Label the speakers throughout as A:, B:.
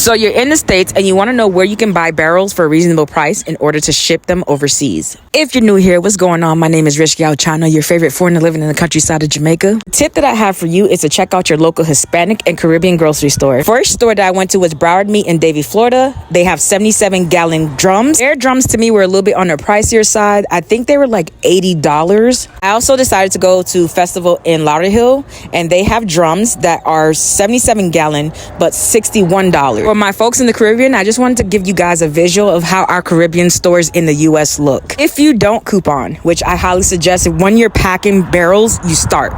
A: So you're in the States and you want to know where you can buy barrels for a reasonable price in order to ship them overseas. If you're new here, what's going on? My name is Rich Galchano, your favorite foreigner living in the countryside of Jamaica. The tip that I have for you is to check out your local Hispanic and Caribbean grocery store. First store that I went to was Broward Meat in Davie, Florida. They have 77-gallon drums. Their drums to me were a little bit on the pricier side. I think they were like $80. I also decided to go to Festival in Lauderhill, and they have drums that are 77-gallon but $61. For my folks in the Caribbean, I just wanted to give you guys a visual of how our Caribbean stores in the U.S. look. If you don't coupon, which I highly suggest, when you're packing barrels, you start.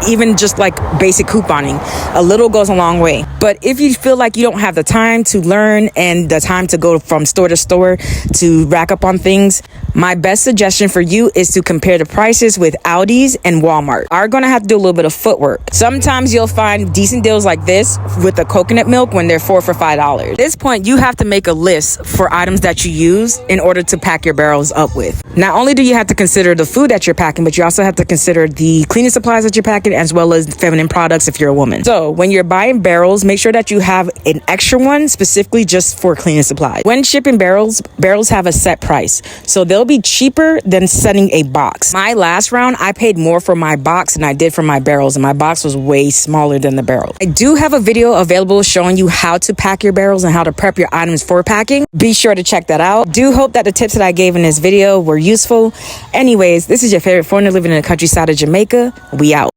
A: Even just like basic couponing, a little goes a long way. But if you feel like you don't have the time to learn and the time to go from store to store to rack up on things, my best suggestion for you is to compare the prices with Aldi's and Walmart. Are going to have to do a little bit of footwork. Sometimes you'll find decent deals like this with the coconut milk when they're 4 for $5. At this point, you have to make a list for items that you use in order to pack your barrels up with. Not only do you have to consider the food that you're packing, but you also have to consider the cleaning supplies that you're packing as well as feminine products if you're a woman. So when you're buying barrels, make sure that you have an extra one specifically just for cleaning supplies. When shipping barrels have a set price. So they'll be cheaper than sending a box. My last round, I paid more for my box than I did for my barrels, and my box was way smaller than the barrel. I do have a video available showing you how to pack your barrels and how to prep your items for packing. Be sure to check that out. Do hope that the tips that I gave in this video were useful. Anyways, this is your favorite foreigner living in the countryside of Jamaica. We out.